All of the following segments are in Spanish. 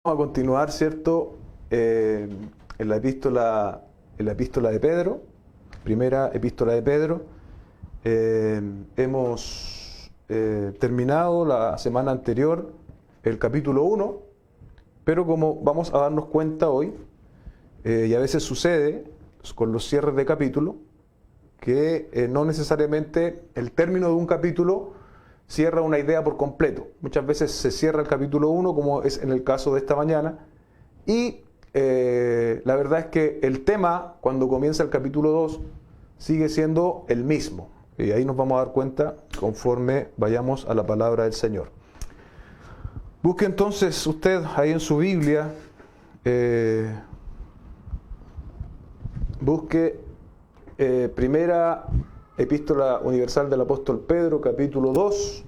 Vamos a continuar, ¿cierto? En la epístola de Pedro, primera epístola de Pedro. Hemos terminado la semana anterior el capítulo 1, pero como vamos a darnos cuenta hoy, y a veces sucede con los cierres de capítulo, que no necesariamente el término de un capítulo cierra una idea por completo. Muchas veces se cierra el capítulo 1, como es en el caso de esta mañana, y la verdad es que el tema, cuando comienza el capítulo 2, sigue siendo el mismo. Y ahí nos vamos a dar cuenta conforme vayamos a la palabra del Señor. Busque entonces usted ahí en su Biblia, busque primera Epístola Universal del Apóstol Pedro, capítulo 2,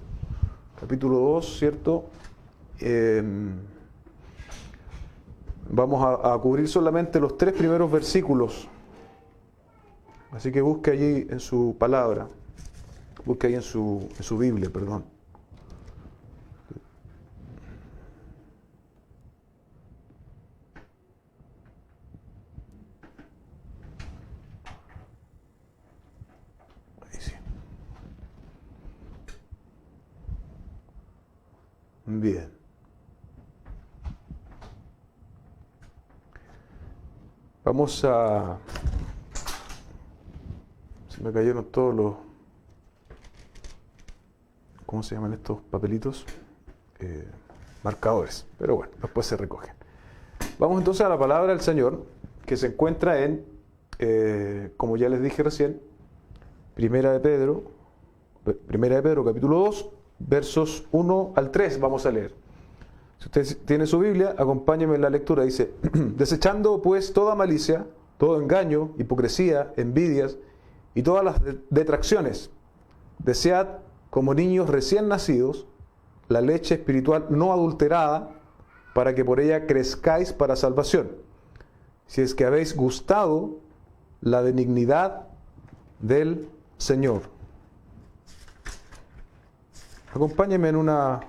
¿cierto? Vamos a cubrir solamente los 3 primeros versículos, así que busque allí en su palabra, busque ahí en su Biblia, perdón. Bien. Vamos a... Se me cayeron todos los... ¿Cómo se llaman estos papelitos? Marcadores. Pero bueno, después se recogen. Vamos entonces a la palabra del Señor, que se encuentra en, como ya les dije recién, Primera de Pedro, capítulo 2, versos 1 al 3 vamos a leer. Si usted tiene su Biblia, acompáñeme en la lectura. Dice: desechando pues toda malicia, todo engaño, hipocresía, envidias y todas las detracciones, desead como niños recién nacidos la leche espiritual no adulterada, para que por ella crezcáis para salvación, si es que habéis gustado la benignidad del Señor. Acompáñeme en una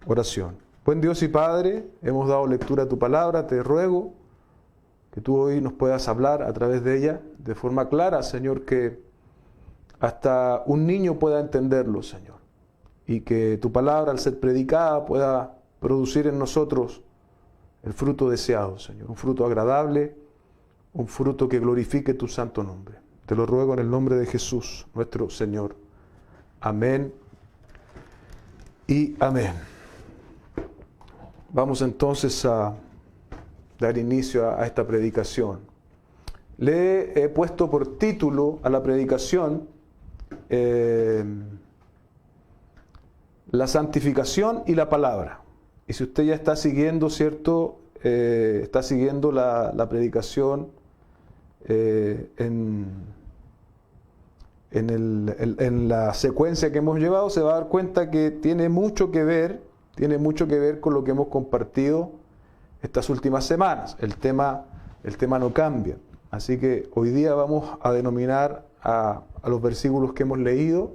oración. Buen Dios y Padre, hemos dado lectura a tu palabra, te ruego que tú hoy nos puedas hablar a través de ella de forma clara, Señor, que hasta un niño pueda entenderlo, Señor, y que tu palabra, al ser predicada, pueda producir en nosotros el fruto deseado, Señor, un fruto agradable, un fruto que glorifique tu santo nombre. Te lo ruego en el nombre de Jesús, nuestro Señor. Amén y amén. Vamos entonces a dar inicio a esta predicación. Le he puesto por título a la predicación la santificación y la palabra. Y si usted ya está siguiendo, ¿cierto? Está siguiendo la predicación en la secuencia que hemos llevado, se va a dar cuenta que tiene mucho que ver con lo que hemos compartido estas últimas semanas. El tema no cambia. Así que hoy día vamos a denominar a los versículos que hemos leído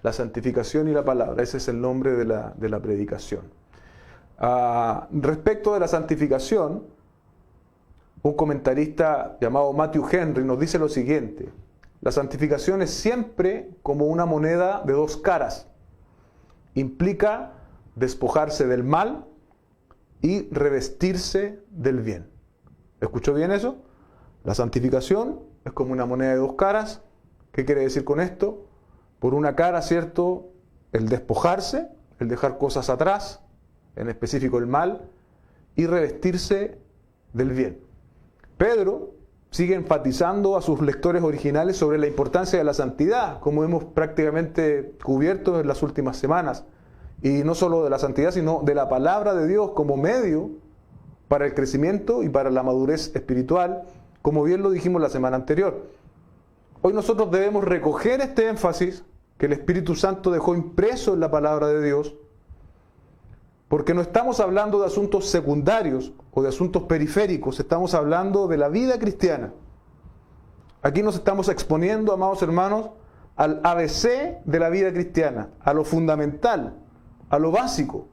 la santificación y la palabra. Ese es el nombre de la predicación. Respecto de la santificación, un comentarista llamado Matthew Henry nos dice lo siguiente: la santificación es siempre como una moneda de 2 caras. Implica despojarse del mal y revestirse del bien. ¿Escuchó bien eso? La santificación es como una moneda de 2 caras. ¿Qué quiere decir con esto? Por una cara, ¿cierto?, el despojarse, el dejar cosas atrás, en específico el mal, y revestirse del bien. Pedro sigue enfatizando a sus lectores originales sobre la importancia de la santidad, como hemos prácticamente cubierto en las últimas semanas. Y no solo de la santidad, sino de la palabra de Dios como medio para el crecimiento y para la madurez espiritual, como bien lo dijimos la semana anterior. Hoy nosotros debemos recoger este énfasis que el Espíritu Santo dejó impreso en la palabra de Dios, porque no estamos hablando de asuntos secundarios o de asuntos periféricos, estamos hablando de la vida cristiana. Aquí nos estamos exponiendo, amados hermanos, al ABC de la vida cristiana, a lo fundamental, a lo básico.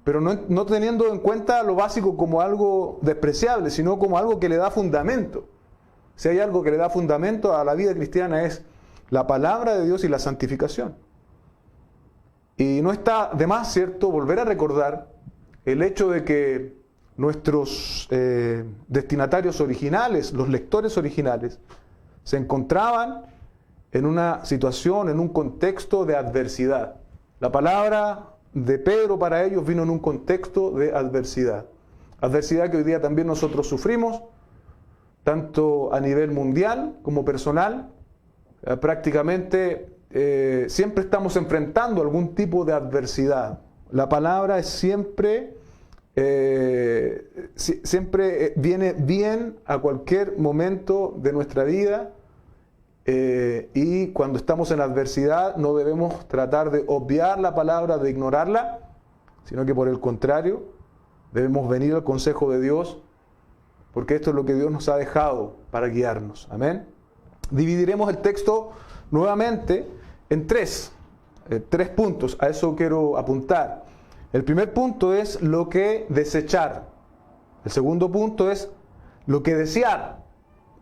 pero no teniendo en cuenta lo básico como algo despreciable, sino como algo que le da fundamento. Si hay algo que le da fundamento a la vida cristiana es la palabra de Dios y la santificación. Y no está de más, ¿cierto?, volver a recordar el hecho de que nuestros destinatarios originales, los lectores originales, se encontraban en una situación, en un contexto de adversidad. La palabra de Pedro para ellos vino en un contexto de adversidad. Adversidad que hoy día también nosotros sufrimos, tanto a nivel mundial como personal. Prácticamente siempre estamos enfrentando algún tipo de adversidad. La palabra es siempre viene bien a cualquier momento de nuestra vida, y cuando estamos en adversidad no debemos tratar de obviar la palabra, de ignorarla, sino que por el contrario debemos venir al consejo de Dios, porque esto es lo que Dios nos ha dejado para guiarnos. Amén. Dividiremos el texto nuevamente en tres puntos. A eso quiero apuntar. El primer punto es lo que desechar. El segundo punto es lo que desear.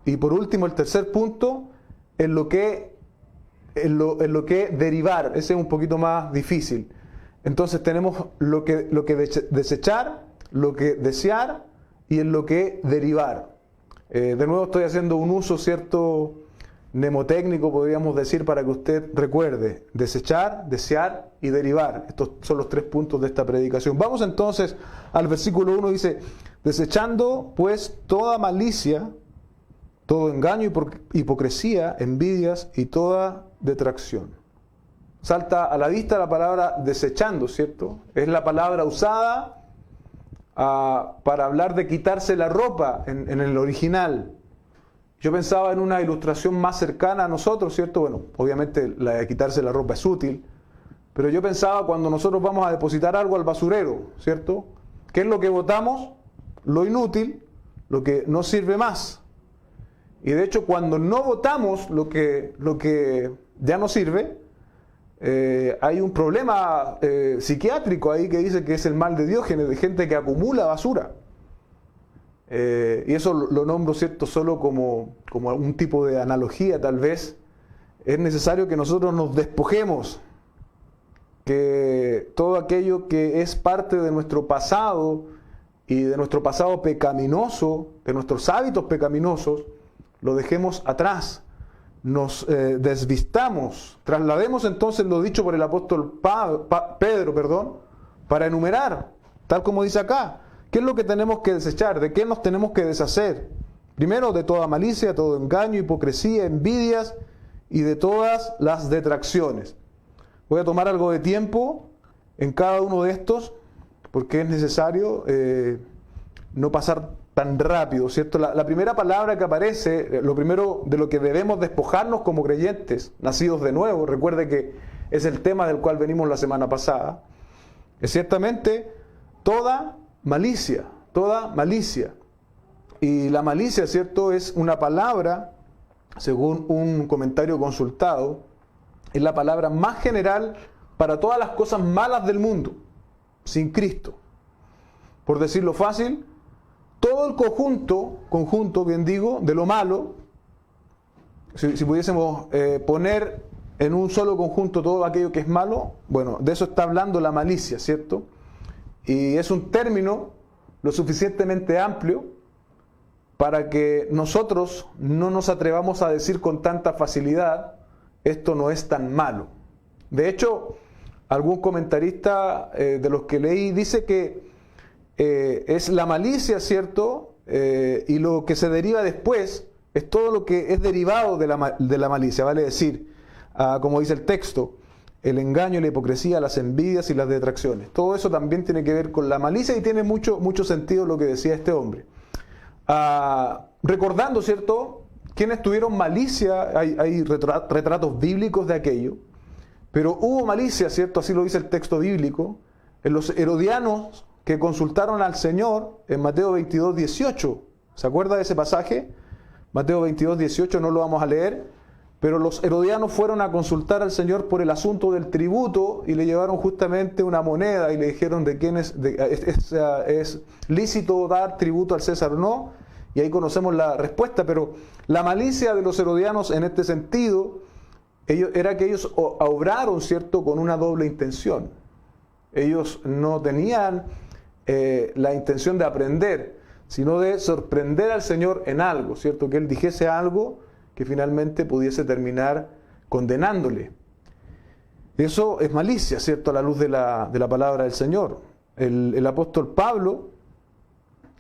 Y por último, el tercer punto es lo que derivar. Ese es un poquito más difícil. Entonces tenemos lo que desechar, lo que desear y en lo que derivar. De nuevo estoy haciendo un uso, ¿cierto?, mnemotécnico, podríamos decir, para que usted recuerde: desechar, desear y derivar. Estos son los tres puntos de esta predicación. Vamos entonces al versículo 1, dice: desechando pues toda malicia, todo engaño, hipocresía, envidias y toda detracción. Salta a la vista la palabra desechando, ¿cierto? Es la palabra usada para hablar de quitarse la ropa en el original. Yo pensaba en una ilustración más cercana a nosotros, ¿cierto? Bueno, obviamente la de quitarse la ropa es útil, pero yo pensaba cuando nosotros vamos a depositar algo al basurero, ¿cierto? ¿Qué es lo que botamos? Lo inútil, lo que no sirve más. Y de hecho, cuando no botamos lo que ya no sirve, hay un problema psiquiátrico ahí que dice que es el mal de Diógenes, de gente que acumula basura. Y eso lo nombro, ¿cierto?, solo como un tipo de analogía, tal vez. Es necesario que nosotros nos despojemos, que todo aquello que es parte de nuestro pasado y de nuestro pasado pecaminoso, de nuestros hábitos pecaminosos, lo dejemos atrás, nos desvistamos, traslademos entonces lo dicho por el apóstol Pedro, para enumerar, tal como dice acá. ¿Qué es lo que tenemos que desechar? ¿De qué nos tenemos que deshacer? Primero, de toda malicia, todo engaño, hipocresía, envidias y de todas las detracciones. Voy a tomar algo de tiempo en cada uno de estos, porque es necesario no pasar tan rápido, ¿cierto? La primera palabra que aparece, lo primero de lo que debemos despojarnos como creyentes, nacidos de nuevo, recuerde que es el tema del cual venimos la semana pasada, es ciertamente toda malicia, toda malicia. Y la malicia, ¿cierto?, es una palabra, según un comentario consultado, es la palabra más general para todas las cosas malas del mundo, sin Cristo. Por decirlo fácil, todo el conjunto, bien digo, de lo malo, si pudiésemos poner en un solo conjunto todo aquello que es malo, bueno, de eso está hablando la malicia, ¿cierto? Y es un término lo suficientemente amplio para que nosotros no nos atrevamos a decir con tanta facilidad: esto no es tan malo. De hecho, algún comentarista de los que leí dice que es la malicia, ¿cierto? Y lo que se deriva después es todo lo que es derivado de la malicia, vale decir, como dice el texto, el engaño, la hipocresía, las envidias y las detracciones. Todo eso también tiene que ver con la malicia y tiene mucho sentido lo que decía este hombre. Recordando, ¿cierto?, quienes tuvieron malicia, hay retratos bíblicos de aquello, pero hubo malicia, ¿cierto?, así lo dice el texto bíblico, en los herodianos que consultaron al Señor en Mateo 22, 18. ¿Se acuerda de ese pasaje? Mateo 22, 18, no lo vamos a leer, Pero los herodianos fueron a consultar al Señor por el asunto del tributo y le llevaron justamente una moneda y le dijeron de quién es lícito dar tributo al César o no. Y ahí conocemos la respuesta, pero la malicia de los herodianos en este sentido era que ellos obraron, ¿cierto?, con una doble intención. Ellos no tenían la intención de aprender, sino de sorprender al Señor en algo, ¿cierto?, que Él dijese algo que finalmente pudiese terminar condenándole. Eso es malicia, ¿cierto?, a la luz de la palabra del Señor. El apóstol Pablo,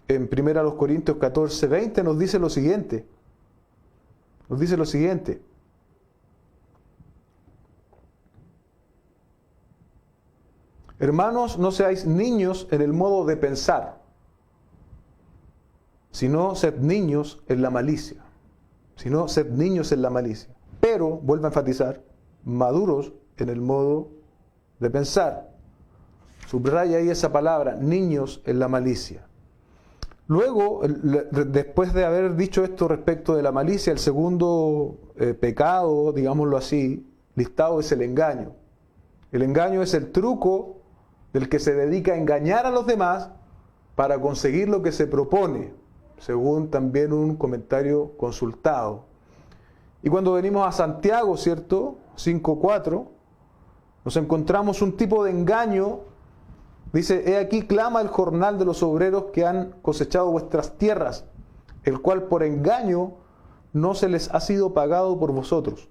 en 1 Corintios 14, 20, nos dice lo siguiente. Hermanos, no seáis niños en el modo de pensar, sino sed niños en la malicia. Pero, vuelvo a enfatizar, maduros en el modo de pensar. Subraya ahí esa palabra, niños en la malicia. Luego, después de haber dicho esto respecto de la malicia, el segundo pecado, digámoslo así, listado es el engaño. El engaño es el truco del que se dedica a engañar a los demás para conseguir lo que se propone, según también un comentario consultado. Y cuando venimos a Santiago, ¿cierto?, 5:4, nos encontramos un tipo de engaño. Dice, he aquí clama el jornal de los obreros que han cosechado vuestras tierras, el cual por engaño no se les ha sido pagado por vosotros.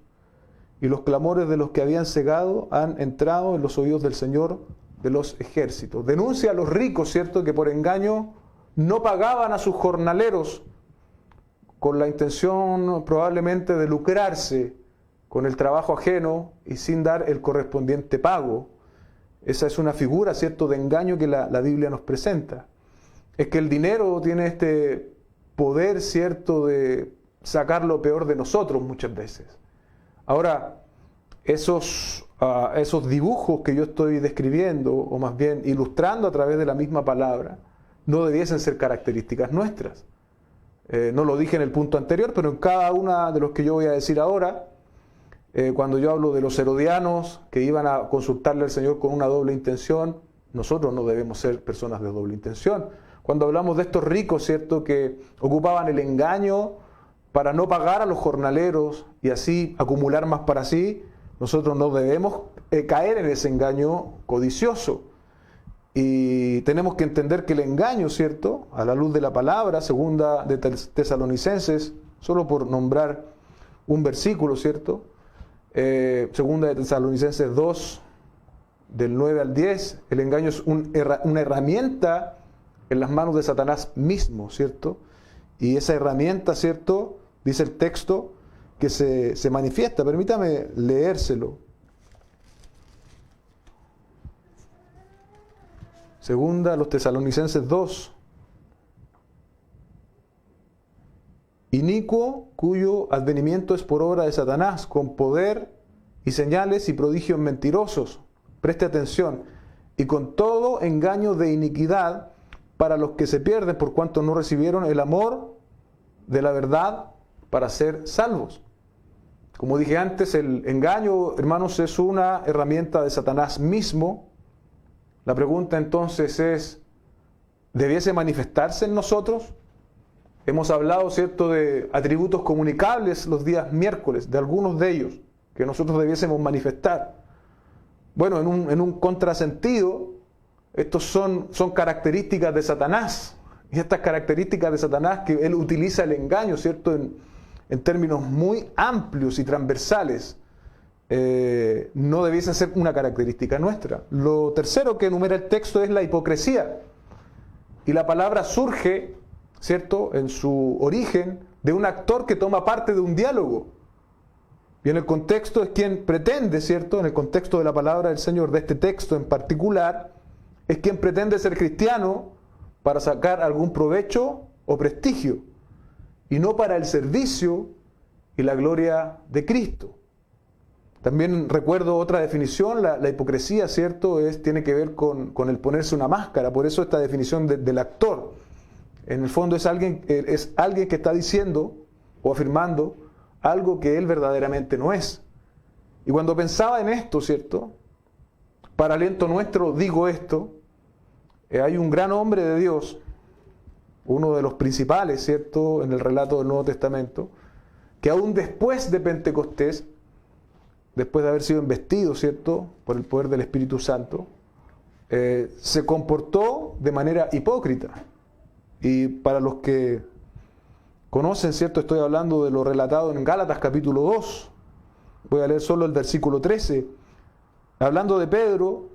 Y los clamores de los que habían cegado han entrado en los oídos del Señor de los ejércitos. Denuncia a los ricos, ¿cierto?, que por engaño no pagaban a sus jornaleros con la intención probablemente de lucrarse con el trabajo ajeno y sin dar el correspondiente pago. Esa es una figura, ¿cierto?, de engaño que la Biblia nos presenta. Es que el dinero tiene este poder, ¿cierto?, de sacar lo peor de nosotros muchas veces. Ahora, esos dibujos que yo estoy describiendo, o más bien ilustrando a través de la misma palabra, no debiesen ser características nuestras. No lo dije en el punto anterior, pero en cada una de los que yo voy a decir ahora, cuando yo hablo de los herodianos que iban a consultarle al Señor con una doble intención, nosotros no debemos ser personas de doble intención. Cuando hablamos de estos ricos, ¿cierto?, que ocupaban el engaño para no pagar a los jornaleros y así acumular más para sí, nosotros no debemos caer en ese engaño codicioso. Y tenemos que entender que el engaño, ¿cierto?, a la luz de la palabra, segunda de Tesalonicenses, solo por nombrar un versículo, ¿cierto?, segunda de Tesalonicenses 2, del 9 al 10, el engaño es una herramienta en las manos de Satanás mismo, ¿cierto? Y esa herramienta, ¿cierto?, dice el texto, que se manifiesta. Permítame leérselo. Segunda a los Tesalonicenses 2. Inicuo, cuyo advenimiento es por obra de Satanás, con poder y señales y prodigios mentirosos. Preste atención. Y con todo engaño de iniquidad para los que se pierden, por cuanto no recibieron el amor de la verdad para ser salvos. Como dije antes, el engaño, hermanos, es una herramienta de Satanás mismo. La pregunta entonces es, ¿debiese manifestarse en nosotros? Hemos hablado, ¿cierto?, de atributos comunicables los días miércoles, de algunos de ellos, que nosotros debiésemos manifestar. Bueno, en un contrasentido, estos son características de Satanás. Y estas características de Satanás, que él utiliza el engaño, ¿cierto?, en términos muy amplios y transversales, no debiesen ser una característica nuestra. Lo tercero que enumera el texto es la hipocresía. Y la palabra surge, ¿cierto?, en su origen, de un actor que toma parte de un diálogo. Y en el contexto es quien pretende, ¿cierto?, en el contexto de la palabra del Señor, de este texto en particular, es quien pretende ser cristiano para sacar algún provecho o prestigio, y no para el servicio y la gloria de Cristo. También recuerdo otra definición, la hipocresía, ¿cierto?, tiene que ver con el ponerse una máscara. Por eso esta definición del actor. En el fondo es alguien que está diciendo o afirmando algo que Él verdaderamente no es. Y cuando pensaba en esto, ¿cierto? Para aliento nuestro digo esto, hay un gran hombre de Dios, uno de los principales, ¿cierto?, en el relato del Nuevo Testamento, que aún después de Pentecostés, después de haber sido investido, ¿cierto?, por el poder del Espíritu Santo, se comportó de manera hipócrita. Y para los que conocen, ¿cierto?, estoy hablando de lo relatado en Gálatas capítulo 2. Voy a leer solo el versículo 13. Hablando de Pedro,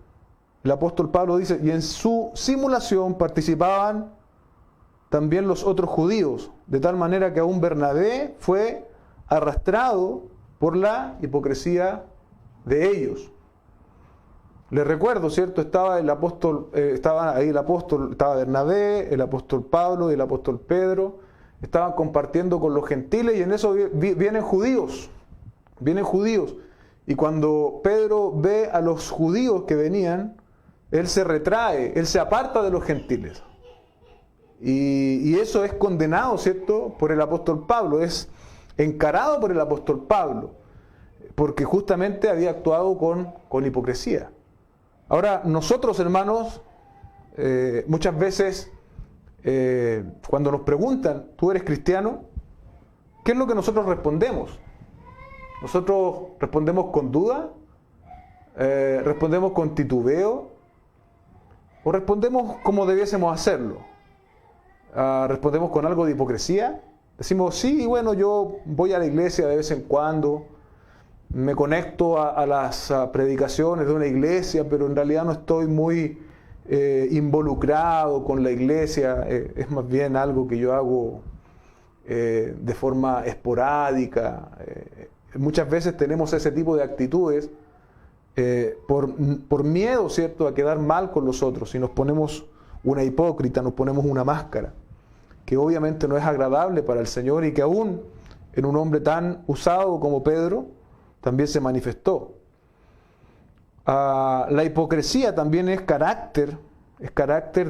el apóstol Pablo dice, y en su simulación participaban también los otros judíos, de tal manera que aún Bernabé fue arrastrado por la hipocresía de ellos. Les recuerdo, ¿cierto? Estaba ahí el apóstol, estaba Bernabé, el apóstol Pablo y el apóstol Pedro, estaban compartiendo con los gentiles y en eso vienen judíos. Y cuando Pedro ve a los judíos que venían, él se retrae, él se aparta de los gentiles. Y eso es condenado, ¿cierto?, por el apóstol Pablo, es encarado por el apóstol Pablo, porque justamente había actuado con hipocresía. Ahora, nosotros, hermanos, muchas veces, cuando nos preguntan, ¿tú eres cristiano?, ¿qué es lo que nosotros respondemos? ¿Nosotros respondemos con duda? ¿Respondemos con titubeo? ¿O respondemos como debiésemos hacerlo? ¿Respondemos con algo de hipocresía? Decimos, sí, bueno, yo voy a la iglesia de vez en cuando, me conecto a las predicaciones de una iglesia, pero en realidad no estoy muy involucrado con la iglesia, es más bien algo que yo hago de forma esporádica. Muchas veces tenemos ese tipo de actitudes por miedo, ¿cierto?, a quedar mal con los otros, y nos ponemos una hipócrita, nos ponemos una máscara, que obviamente no es agradable para el Señor y que aún en un hombre tan usado como Pedro también se manifestó. La hipocresía también es carácter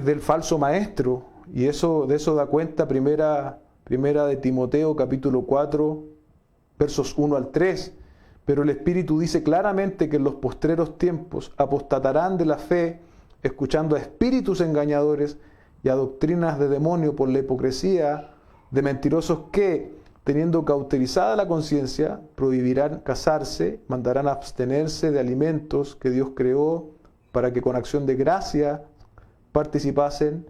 del falso maestro, y de eso da cuenta primera de Timoteo capítulo 4, versos 1 al 3. Pero el Espíritu dice claramente que en los postreros tiempos apostatarán de la fe, escuchando a espíritus engañadores y a doctrinas de demonio por la hipocresía de mentirosos que, teniendo cauterizada la conciencia, prohibirán casarse, mandarán abstenerse de alimentos que Dios creó para que con acción de gracia participasen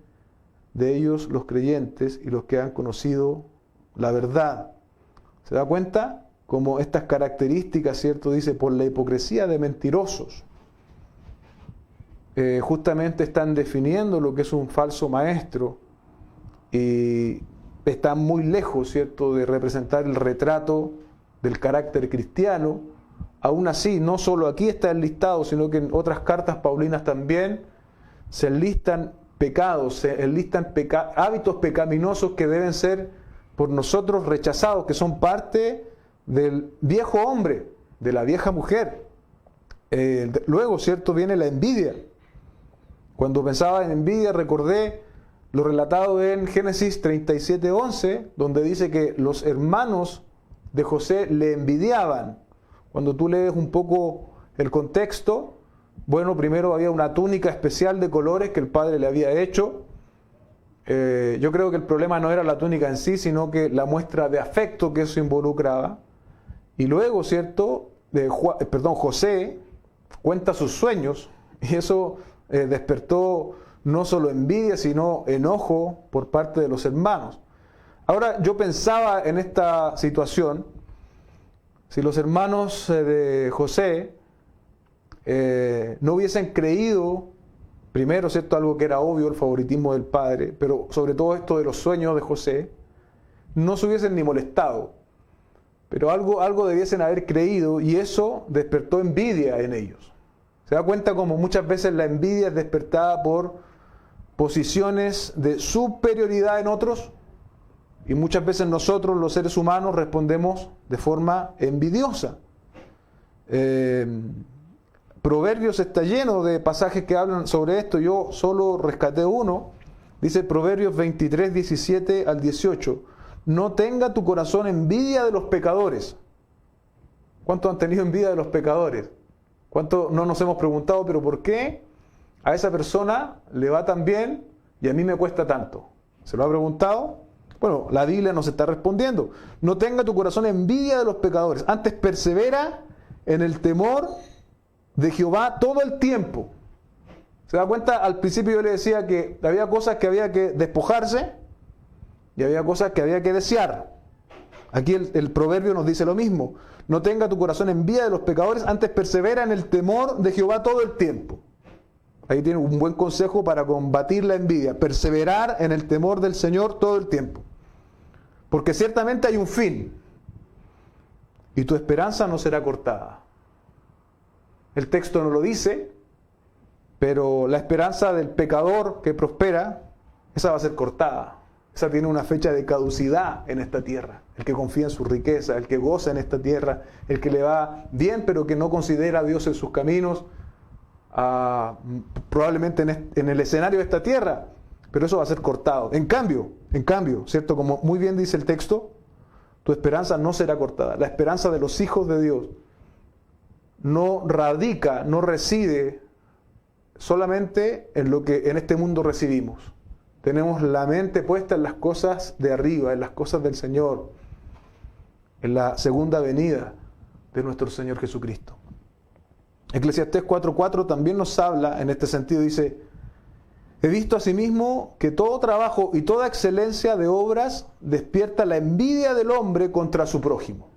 de ellos los creyentes y los que han conocido la verdad. ¿Se da cuenta? Como estas características, ¿cierto? Dice, por la hipocresía de mentirosos. Justamente están definiendo lo que es un falso maestro y están muy lejos, ¿cierto?, de representar el retrato del carácter cristiano. Aún así, no solo aquí está enlistado, sino que en otras cartas paulinas también se enlistan pecados, se enlistan hábitos pecaminosos que deben ser por nosotros rechazados, que son parte del viejo hombre, de la vieja mujer. Luego, ¿cierto?, viene la envidia. Cuando pensaba en envidia, recordé lo relatado en Génesis 37:11, donde dice que los hermanos de José le envidiaban. Cuando tú lees un poco el contexto, bueno, primero había una túnica especial de colores que el padre le había hecho. Yo creo que el problema no era la túnica en sí, sino que la muestra de afecto que eso involucraba. Y luego, ¿cierto?, José cuenta sus sueños, y eso despertó no solo envidia, sino enojo por parte de los hermanos. Ahora, yo pensaba en esta situación, si los hermanos de José no hubiesen creído, primero, ¿cierto?, algo que era obvio, el favoritismo del padre, pero sobre todo esto de los sueños de José, no se hubiesen ni molestado, pero algo debiesen haber creído, y eso despertó envidia en ellos. ¿Se da cuenta cómo muchas veces la envidia es despertada por posiciones de superioridad en otros? Y muchas veces nosotros, los seres humanos, respondemos de forma envidiosa. Proverbios está lleno de pasajes que hablan sobre esto. Yo solo rescaté uno. Dice Proverbios 23, 17 al 18. no tenga tu corazón envidia de los pecadores. ¿Cuántos han tenido envidia de los pecadores? ¿Cuántos no nos hemos preguntado, pero por qué a esa persona le va tan bien y a mí me cuesta tanto? ¿Se lo ha preguntado? Bueno, la Biblia nos está respondiendo. No tenga tu corazón envidia de los pecadores, antes persevera en el temor de Jehová todo el tiempo. ¿Se da cuenta? Al principio yo le decía que había cosas que había que despojarse y había cosas que había que desear. Aquí el proverbio nos dice lo mismo. No tenga tu corazón envidia de los pecadores, antes persevera en el temor de Jehová todo el tiempo. Ahí tiene un buen consejo para combatir la envidia. Perseverar en el temor del Señor todo el tiempo. Porque ciertamente hay un fin. Y tu esperanza no será cortada. El texto no lo dice, pero la esperanza del pecador que prospera, esa va a ser cortada. Esa tiene una fecha de caducidad en esta tierra. El que confía en su riqueza, el que goza en esta tierra, el que le va bien pero que no considera a Dios en sus caminos, probablemente en el escenario de esta tierra, pero eso va a ser cortado. En cambio, ¿cierto? Como muy bien dice el texto, tu esperanza no será cortada. La esperanza de los hijos de Dios no radica, no reside solamente en lo que en este mundo recibimos. Tenemos la mente puesta en las cosas de arriba, en las cosas del Señor, en la segunda venida de nuestro Señor Jesucristo. Eclesiastés 4:4 también nos habla en este sentido, dice: he visto asimismo que todo trabajo y toda excelencia de obras despierta la envidia del hombre contra su prójimo.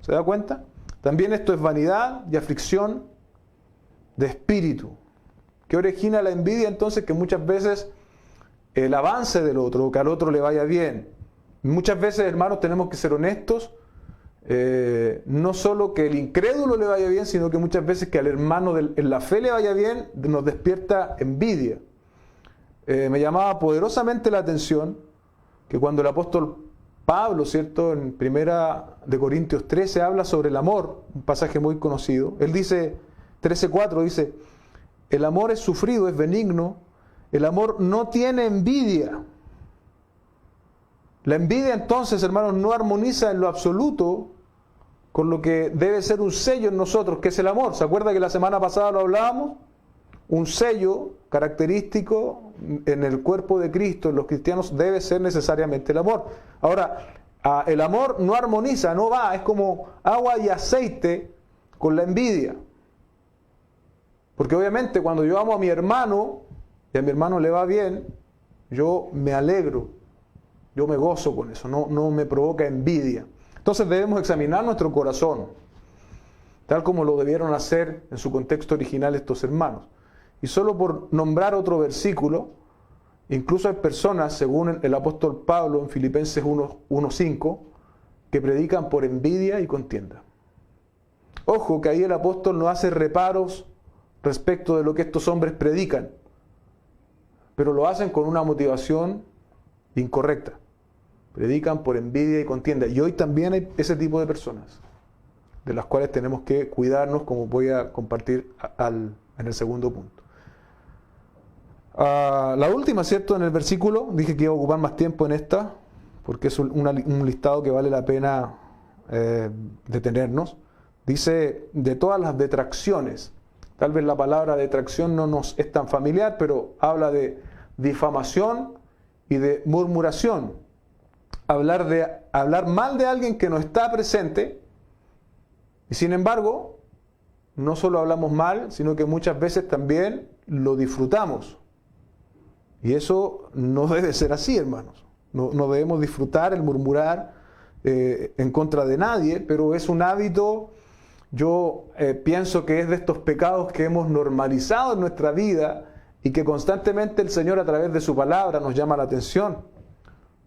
¿Se da cuenta? También esto es vanidad y aflicción de espíritu. ¿Qué origina la envidia entonces? Que muchas veces el avance del otro, que al otro le vaya bien. Muchas veces, hermanos, tenemos que ser honestos, no solo que el incrédulo le vaya bien, sino que muchas veces que al hermano en la fe le vaya bien, nos despierta envidia. Me llamaba poderosamente la atención que cuando el apóstol Pablo, ¿cierto?, en 1 de Corintios 13 habla sobre el amor, un pasaje muy conocido. Él dice, 13:4 dice: el amor es sufrido, es benigno, el amor no tiene envidia. La envidia entonces, hermanos, no armoniza en lo absoluto con lo que debe ser un sello en nosotros, que es el amor. ¿Se acuerda que la semana pasada lo hablábamos? Un sello característico en el cuerpo de Cristo, en los cristianos, debe ser necesariamente el amor. Ahora, el amor no armoniza, no va, es como agua y aceite con la envidia. Porque obviamente cuando yo amo a mi hermano y a mi hermano le va bien, yo me alegro, yo me gozo con eso, no me provoca envidia. Entonces debemos examinar nuestro corazón, tal como lo debieron hacer en su contexto original estos hermanos. Y solo por nombrar otro versículo, incluso hay personas, según el apóstol Pablo en Filipenses 1:5, que predican por envidia y contienda. Ojo que ahí el apóstol no hace reparos respecto de lo que estos hombres predican, pero lo hacen con una motivación incorrecta. Predican por envidia y contienda. Y hoy también hay ese tipo de personas, de las cuales tenemos que cuidarnos, como voy a compartir en el segundo punto. La última, ¿cierto? En el versículo, dije que iba a ocupar más tiempo en esta, porque es un listado que vale la pena detenernos. Dice, de todas las detracciones. Tal vez la palabra detracción no nos es tan familiar, pero habla de difamación y de murmuración. Hablar mal de alguien que no está presente, y sin embargo, no solo hablamos mal, sino que muchas veces también lo disfrutamos. Y eso no debe ser así, hermanos. No debemos disfrutar el murmurar en contra de nadie, pero es un hábito, yo pienso que es de estos pecados que hemos normalizado en nuestra vida y que constantemente el Señor a través de su palabra nos llama la atención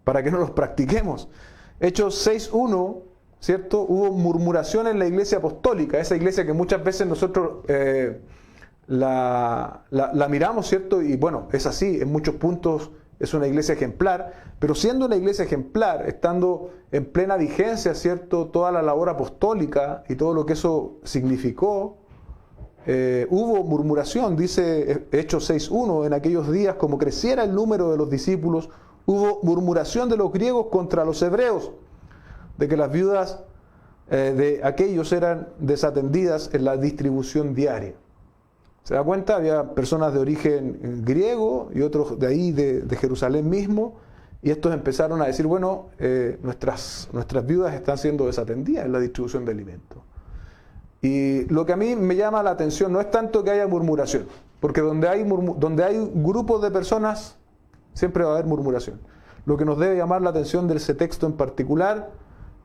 para que no los practiquemos. Hechos 6:1, ¿cierto? Hubo murmuración en la iglesia apostólica, esa iglesia que muchas veces nosotros la miramos, ¿cierto? Y bueno, es así, en muchos puntos es una iglesia ejemplar, pero siendo una iglesia ejemplar, estando en plena vigencia, ¿cierto?, toda la labor apostólica y todo lo que eso significó, hubo murmuración. Dice Hechos 6:1, en aquellos días, como creciera el número de los discípulos, Hubo murmuración de los griegos contra los hebreos, de que las viudas de aquellos eran desatendidas en la distribución diaria. ¿Se da cuenta? Había personas de origen griego y otros de ahí, de Jerusalén mismo, y estos empezaron a decir, bueno, nuestras viudas están siendo desatendidas en la distribución de alimentos. Y lo que a mí me llama la atención no es tanto que haya murmuración, porque donde hay grupos de personas, siempre va a haber murmuración. Lo que nos debe llamar la atención de ese texto en particular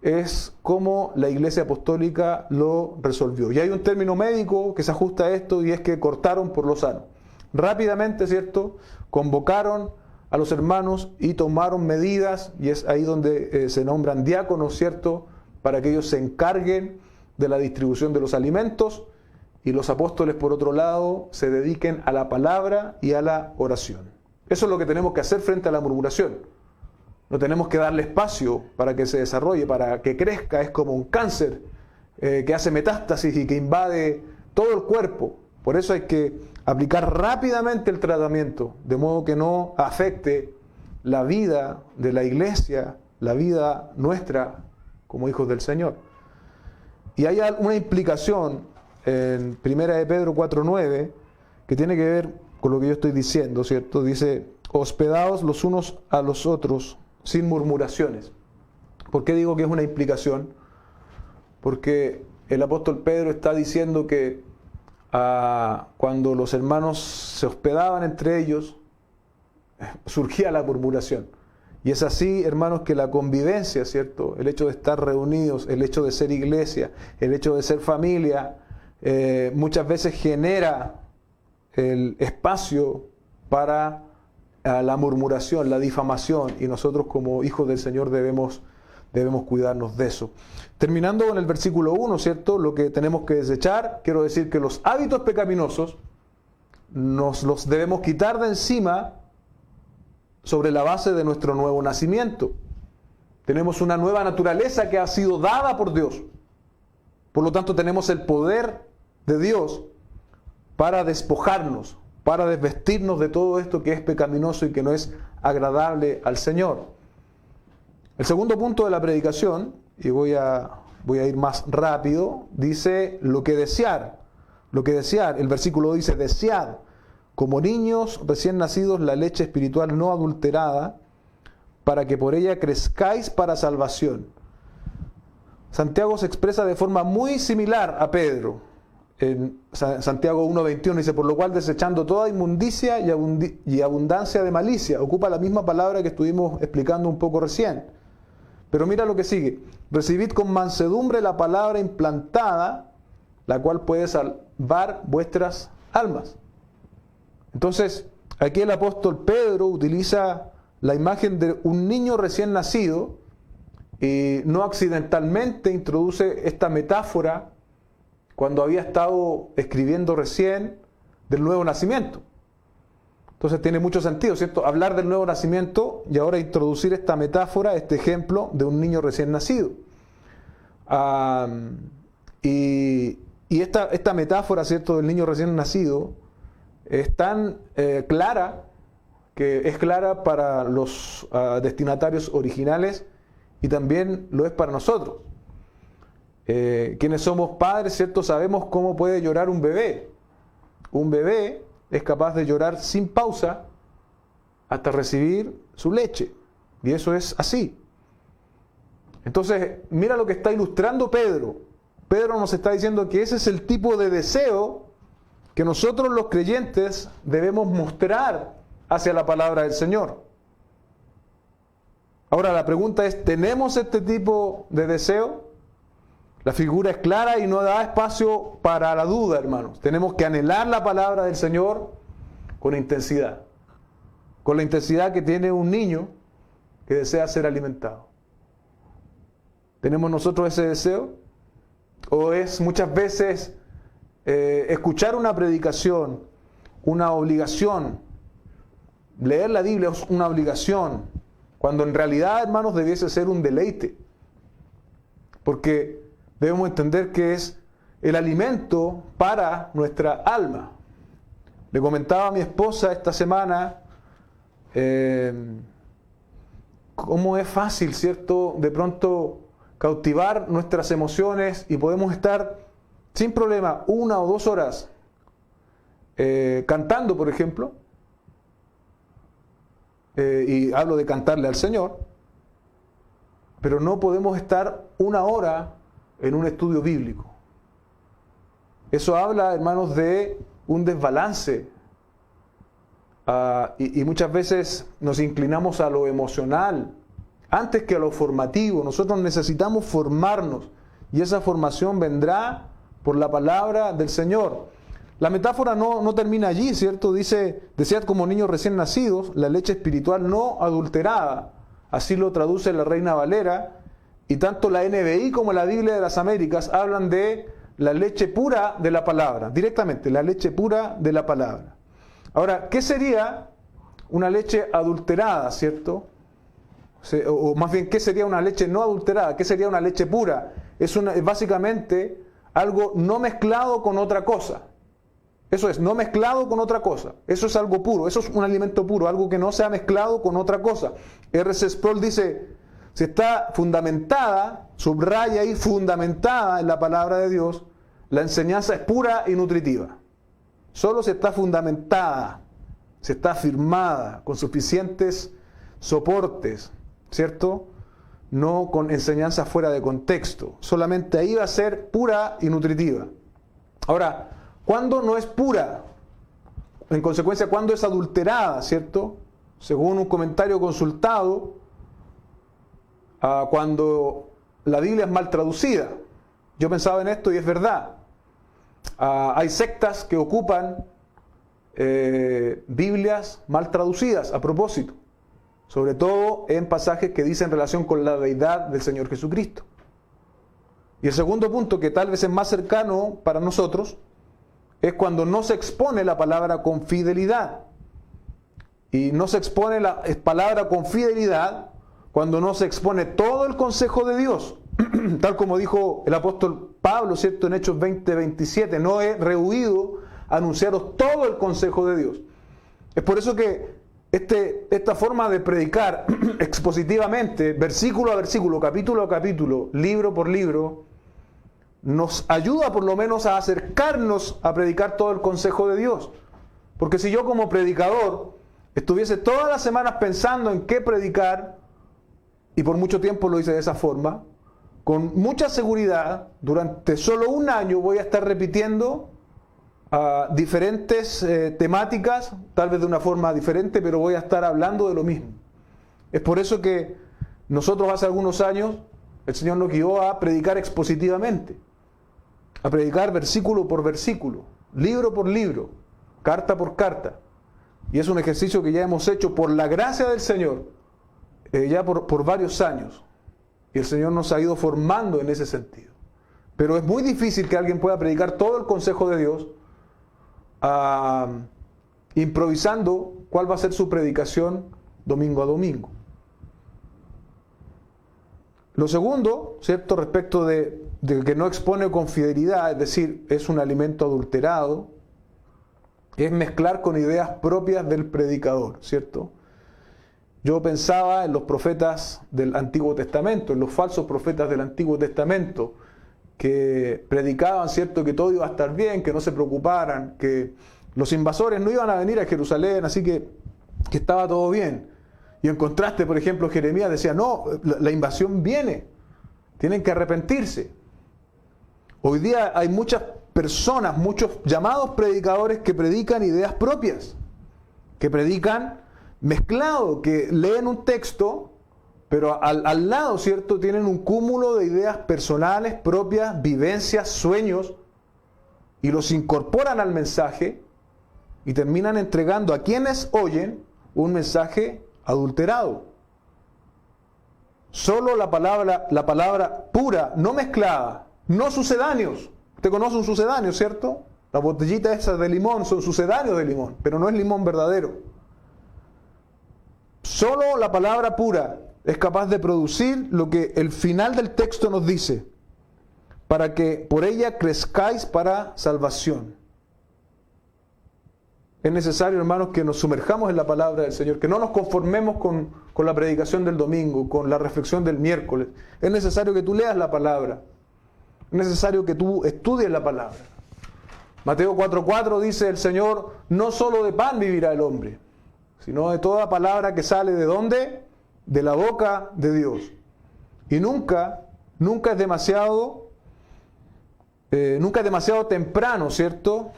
es cómo la Iglesia Apostólica lo resolvió. Y hay un término médico que se ajusta a esto, y es que cortaron por lo sano. Rápidamente, ¿cierto?, convocaron a los hermanos y tomaron medidas, y es ahí donde se nombran diáconos, ¿cierto?, para que ellos se encarguen de la distribución de los alimentos, y los apóstoles, por otro lado, se dediquen a la palabra y a la oración. Eso es lo que tenemos que hacer frente a la murmuración. No tenemos que darle espacio para que se desarrolle, para que crezca. Es como un cáncer que hace metástasis y que invade todo el cuerpo. Por eso hay que aplicar rápidamente el tratamiento, de modo que no afecte la vida de la iglesia, la vida nuestra como hijos del Señor. Y hay una implicación en 1 de Pedro 4:9 que tiene que ver con lo que yo estoy diciendo, ¿cierto? Dice, hospedaos los unos a los otros sin murmuraciones. ¿Por qué digo que es una implicación? Porque el apóstol Pedro está diciendo que cuando los hermanos se hospedaban entre ellos, surgía la murmuración. Y es así, hermanos, que la convivencia, ¿cierto?, el hecho de estar reunidos, el hecho de ser iglesia, el hecho de ser familia, muchas veces genera el espacio para la murmuración, la difamación, y nosotros como hijos del Señor debemos cuidarnos de eso. Terminando con el versículo 1, ¿cierto?, lo que tenemos que desechar, quiero decir que los hábitos pecaminosos nos los debemos quitar de encima sobre la base de nuestro nuevo nacimiento. Tenemos una nueva naturaleza que ha sido dada por Dios. Por lo tanto, tenemos el poder de Dios para despojarnos, para desvestirnos de todo esto que es pecaminoso y que no es agradable al Señor. El segundo punto de la predicación, y voy a ir más rápido, dice lo que desear. Lo que desear, el versículo dice, desead como niños recién nacidos la leche espiritual no adulterada, para que por ella crezcáis para salvación. Santiago se expresa de forma muy similar a Pedro. En Santiago 1:21 dice, por lo cual desechando toda inmundicia y abundancia de malicia. Ocupa la misma palabra que estuvimos explicando un poco recién. Pero mira lo que sigue. Recibid con mansedumbre la palabra implantada, la cual puede salvar vuestras almas. Entonces, aquí el apóstol Pedro utiliza la imagen de un niño recién nacido y no accidentalmente introduce esta metáfora cuando había estado escribiendo recién del nuevo nacimiento. Entonces tiene mucho sentido, ¿cierto?, hablar del nuevo nacimiento y ahora introducir esta metáfora, este ejemplo de un niño recién nacido. Y esta metáfora, ¿cierto?, del niño recién nacido es tan clara, que es clara para los destinatarios originales y también lo es para nosotros. Quienes somos padres, ¿cierto?, sabemos cómo puede llorar un bebé. Un bebé es capaz de llorar sin pausa hasta recibir su leche. Y eso es así. Entonces, mira lo que está ilustrando Pedro. Pedro nos está diciendo que ese es el tipo de deseo que nosotros los creyentes debemos mostrar hacia la palabra del Señor. Ahora la pregunta es, ¿tenemos este tipo de deseo? La figura es clara y no da espacio para la duda, hermanos. Tenemos que anhelar la palabra del Señor con intensidad. Con la intensidad que tiene un niño que desea ser alimentado. ¿Tenemos nosotros ese deseo? ¿O es muchas veces escuchar una predicación, una obligación? Leer la Biblia es una obligación, cuando en realidad, hermanos, debiese ser un deleite. Porque debemos entender que es el alimento para nuestra alma. Le comentaba a mi esposa esta semana cómo es fácil, ¿cierto?, de pronto cautivar nuestras emociones y podemos estar sin problema 1 o 2 horas cantando, por ejemplo, y hablo de cantarle al Señor, pero no podemos estar 1 hora en un estudio bíblico. Eso habla, hermanos, de un desbalance. Y muchas veces nos inclinamos a lo emocional antes que a lo formativo. Nosotros necesitamos formarnos y esa formación vendrá por la palabra del Señor. La metáfora no termina allí, ¿cierto? Dice, desead como niños recién nacidos la leche espiritual no adulterada. Así lo traduce la Reina Valera. Y tanto la NBI como la Biblia de las Américas hablan de la leche pura de la palabra. Directamente, la leche pura de la palabra. Ahora, ¿qué sería una leche adulterada, cierto? O más bien, ¿qué sería una leche no adulterada? ¿Qué sería una leche pura? Es básicamente algo no mezclado con otra cosa. Eso es, no mezclado con otra cosa. Eso es algo puro, eso es un alimento puro, algo que no se ha mezclado con otra cosa. R.C. Sproul dice, si está fundamentada, subraya ahí, fundamentada en la palabra de Dios, la enseñanza es pura y nutritiva. Solo si está fundamentada, si está afirmada con suficientes soportes, ¿cierto? No con enseñanza fuera de contexto. Solamente ahí va a ser pura y nutritiva. Ahora, ¿cuándo no es pura? En consecuencia, ¿cuándo es adulterada, ¿cierto? Según un comentario consultado, cuando la Biblia es mal traducida. Yo pensaba en esto y es verdad. Hay sectas que ocupan Biblias mal traducidas a propósito, sobre todo en pasajes que dicen relación con la deidad del Señor Jesucristo. Y el segundo punto, que tal vez es más cercano para nosotros, es cuando no se expone la palabra con fidelidad. Y no se expone la palabra con fidelidad cuando no se expone todo el consejo de Dios. Tal como dijo el apóstol Pablo, ¿cierto?, en Hechos 20:27, no he rehuido anunciaros todo el consejo de Dios. Es por eso que esta forma de predicar expositivamente, versículo a versículo, capítulo a capítulo, libro por libro, nos ayuda por lo menos a acercarnos a predicar todo el consejo de Dios. Porque si yo como predicador estuviese todas las semanas pensando en qué predicar, y por mucho tiempo lo hice de esa forma, con mucha seguridad, durante solo 1 año voy a estar repitiendo diferentes temáticas, tal vez de una forma diferente, pero voy a estar hablando de lo mismo. Es por eso que nosotros hace algunos años, el Señor nos guió a predicar expositivamente, a predicar versículo por versículo, libro por libro, carta por carta. Y es un ejercicio que ya hemos hecho por la gracia del Señor, ya por varios años. Y el Señor nos ha ido formando en ese sentido. Pero es muy difícil que alguien pueda predicar todo el consejo de Dios improvisando cuál va a ser su predicación domingo a domingo. Lo segundo, ¿cierto?, respecto de que no expone con fidelidad, es decir, es un alimento adulterado, es mezclar con ideas propias del predicador, ¿cierto? Yo pensaba en los profetas del Antiguo Testamento, en los falsos profetas del Antiguo Testamento, que predicaban, ¿cierto?, que todo iba a estar bien, que no se preocuparan, que los invasores no iban a venir a Jerusalén, así que estaba todo bien. Y en contraste, por ejemplo, Jeremías decía, no, la invasión viene, tienen que arrepentirse. Hoy día hay muchas personas, muchos llamados predicadores que predican ideas propias, que predican mezclado, que leen un texto, pero al lado, ¿cierto?, tienen un cúmulo de ideas personales, propias, vivencias, sueños, y los incorporan al mensaje y terminan entregando a quienes oyen un mensaje adulterado. Solo la palabra pura, no mezclada, no sucedáneos. Usted conoce un sucedáneo, ¿cierto? Las botellitas esas de limón son sucedáneos de limón, pero no es limón verdadero. Solo la palabra pura es capaz de producir lo que el final del texto nos dice, para que por ella crezcáis para salvación. es necesario, hermanos, que nos sumerjamos en la palabra del Señor, que no nos conformemos con la predicación del domingo, con la reflexión del miércoles. Es necesario que tú leas la palabra. Es necesario que tú estudies la palabra. Mateo 4:4 dice el Señor, no solo de pan vivirá el hombre, sino de toda palabra que sale ¿de dónde? De la boca de Dios. Y nunca es demasiado temprano, ¿cierto?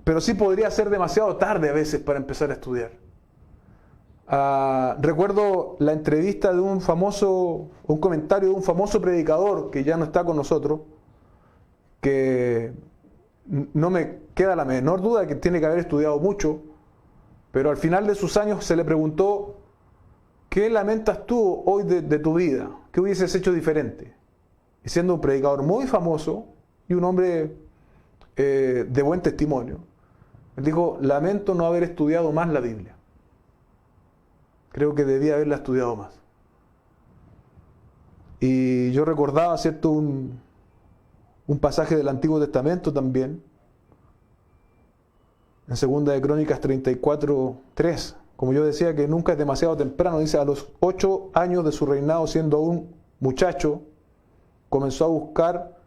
Pero sí podría ser demasiado tarde a veces para empezar a estudiar. Recuerdo la entrevista de un comentario de un famoso predicador que ya no está con nosotros, que no me queda la menor duda de que tiene que haber estudiado mucho, pero al final de sus años se le preguntó, ¿qué lamentas tú hoy de tu vida? ¿Qué hubieses hecho diferente? Y siendo un predicador muy famoso y un hombre de buen testimonio, él dijo, lamento no haber estudiado más la Biblia. Creo que debía haberla estudiado más. Y yo recordaba, ¿cierto?, un pasaje del Antiguo Testamento también, en 2 de Crónicas 34:3. Como yo decía, que nunca es demasiado temprano. Dice, a los 8 años de su reinado, siendo aún muchacho, comenzó a buscar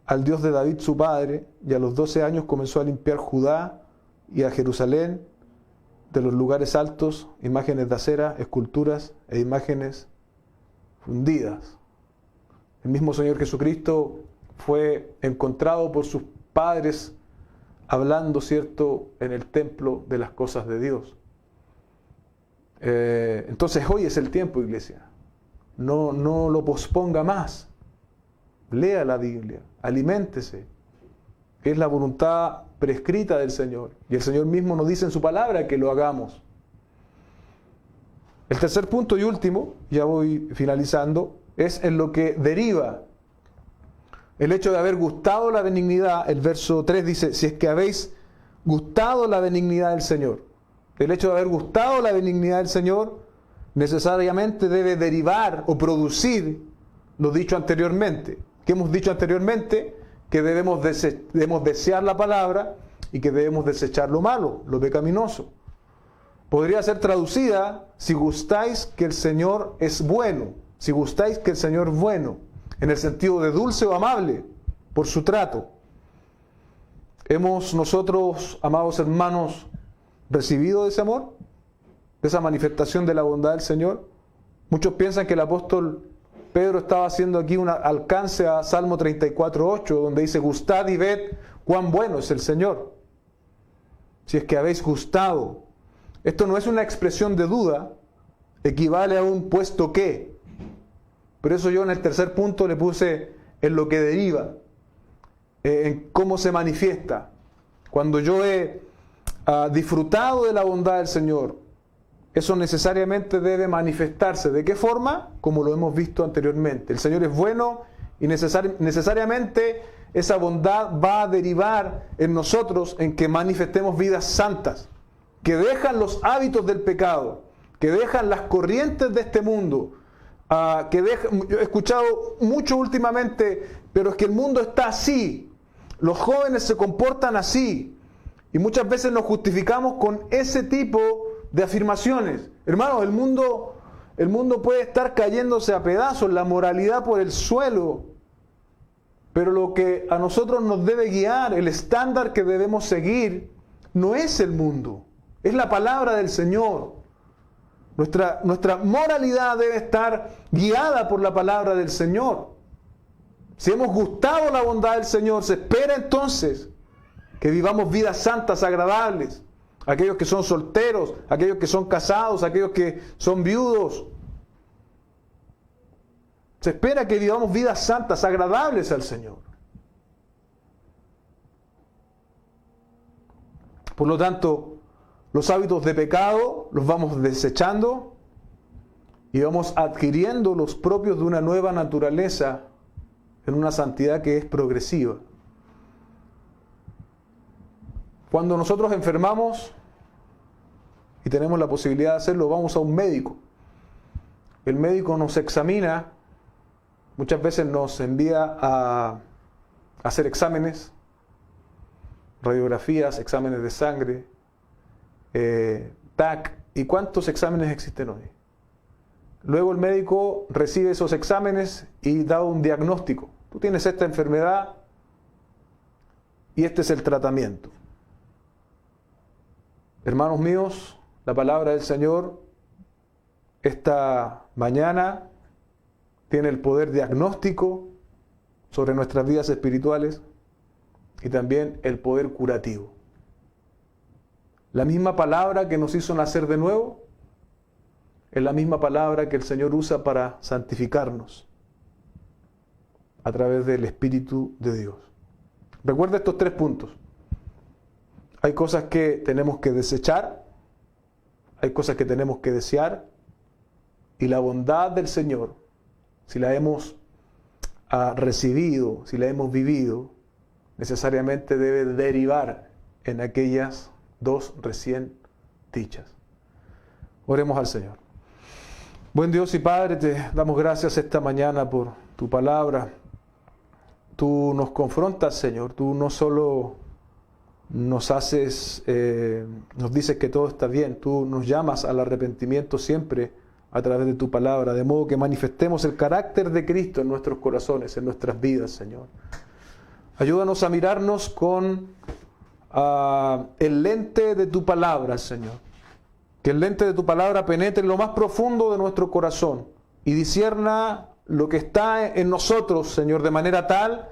al Dios de David su padre, y a los 12 años comenzó a limpiar Judá y a Jerusalén de los lugares altos, imágenes de acera, esculturas e imágenes fundidas. El mismo Señor Jesucristo fue encontrado por sus padres hablando, ¿cierto?, en el templo de las cosas de Dios. Entonces hoy es el tiempo, iglesia. No lo posponga más. Lea la Biblia, aliméntese. Es la voluntad prescrita del Señor. Y el Señor mismo nos dice en su palabra que lo hagamos. El tercer punto y último, ya voy finalizando, es en lo que deriva el hecho de haber gustado la benignidad. El verso 3 dice, si es que habéis gustado la benignidad del Señor. El hecho de haber gustado la benignidad del Señor necesariamente debe derivar o producir lo dicho anteriormente. ¿Qué hemos dicho anteriormente? Que debemos desear la palabra y que debemos desechar lo malo, lo pecaminoso. Podría ser traducida, si gustáis que el Señor es bueno, si gustáis que el Señor es bueno, en el sentido de dulce o amable por su trato. ¿Hemos nosotros, amados hermanos, recibido ese amor? ¿De esa manifestación de la bondad del Señor? Muchos piensan que el apóstol Pedro estaba haciendo aquí un alcance a Salmo 34:8, donde dice, gustad y ved cuán bueno es el Señor. Si es que habéis gustado. Esto no es una expresión de duda, equivale a un puesto que. Por eso yo en el tercer punto le puse en lo que deriva, en cómo se manifiesta. Cuando yo he disfrutado de la bondad del Señor, eso necesariamente debe manifestarse. ¿De qué forma? Como lo hemos visto anteriormente. El Señor es bueno y necesariamente esa bondad va a derivar en nosotros en que manifestemos vidas santas, que dejan los hábitos del pecado, que dejan las corrientes de este mundo, yo he escuchado mucho últimamente, pero es que el mundo está así, los jóvenes se comportan así, y muchas veces nos justificamos con ese tipo de afirmaciones. Hermanos, el mundo puede estar cayéndose a pedazos, la moralidad por el suelo, pero lo que a nosotros nos debe guiar, el estándar que debemos seguir, no es el mundo, es la palabra del Señor. Nuestra moralidad debe estar guiada por la palabra del Señor. Si hemos gustado la bondad del Señor, se espera entonces que vivamos vidas santas, agradables. Aquellos que son solteros, aquellos que son casados, aquellos que son viudos. Se espera que vivamos vidas santas, agradables al Señor. Por lo tanto, los hábitos de pecado los vamos desechando y vamos adquiriendo los propios de una nueva naturaleza en una santidad que es progresiva. Cuando nosotros enfermamos y tenemos la posibilidad de hacerlo, vamos a un médico. El médico nos examina, muchas veces nos envía a hacer exámenes, radiografías, exámenes de sangre, TAC, ¿y cuántos exámenes existen hoy? Luego el médico recibe esos exámenes y da un diagnóstico. Tú tienes esta enfermedad y este es el tratamiento. Hermanos míos, la palabra del Señor esta mañana tiene el poder diagnóstico sobre nuestras vidas espirituales y también el poder curativo. La misma palabra que nos hizo nacer de nuevo es la misma palabra que el Señor usa para santificarnos a través del Espíritu de Dios. Recuerda estos 3 puntos. Hay cosas que tenemos que desechar, hay cosas que tenemos que desear, y la bondad del Señor, si la hemos recibido, si la hemos vivido, necesariamente debe derivar en aquellas 2 recién dichas. Oremos al Señor. Buen Dios y Padre, te damos gracias esta mañana por tu palabra. Tú nos confrontas, Señor. Tú no solo nos haces, nos dices que todo está bien. Tú nos llamas al arrepentimiento siempre a través de tu palabra, de modo que manifestemos el carácter de Cristo en nuestros corazones, en nuestras vidas, Señor. Ayúdanos a mirarnos con el lente de tu palabra, Señor. Que el lente de tu palabra penetre en lo más profundo de nuestro corazón y discierna lo que está en nosotros, Señor, de manera tal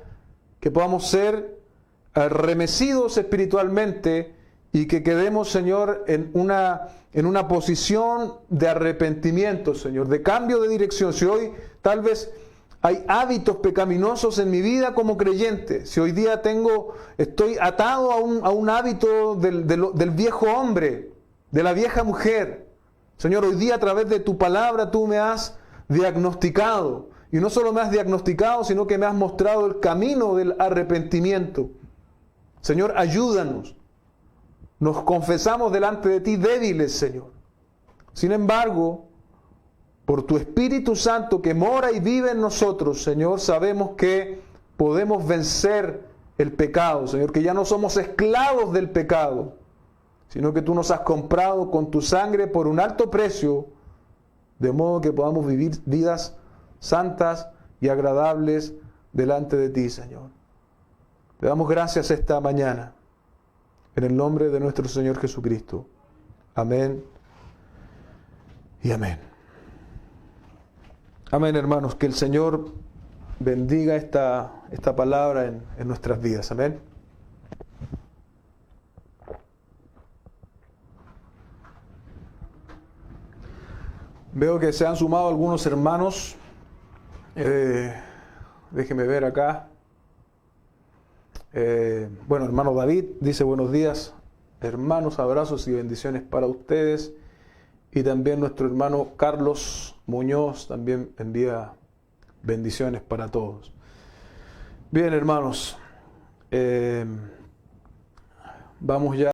que podamos ser remecidos espiritualmente y que quedemos, Señor, en una posición de arrepentimiento, Señor, de cambio de dirección. Si hoy tal vez hay hábitos pecaminosos en mi vida como creyente, si hoy día estoy atado a un hábito del viejo hombre, de la vieja mujer, Señor, hoy día a través de tu palabra tú me has diagnosticado. Y no solo me has diagnosticado, sino que me has mostrado el camino del arrepentimiento. Señor, ayúdanos. Nos confesamos delante de ti débiles, Señor. Sin embargo, por tu Espíritu Santo que mora y vive en nosotros, Señor, sabemos que podemos vencer el pecado, Señor, que ya no somos esclavos del pecado, sino que tú nos has comprado con tu sangre por un alto precio, de modo que podamos vivir vidas santas y agradables delante de ti, Señor. Te damos gracias esta mañana, en el nombre de nuestro Señor Jesucristo. Amén y amén. Amén, hermanos, que el Señor bendiga esta palabra en nuestras vidas. Amén. Veo que se han sumado algunos hermanos. Déjeme ver acá. Bueno, hermano David dice buenos días, hermanos, abrazos y bendiciones para ustedes. Y también nuestro hermano Carlos Muñoz también envía bendiciones para todos. Bien, hermanos, vamos ya.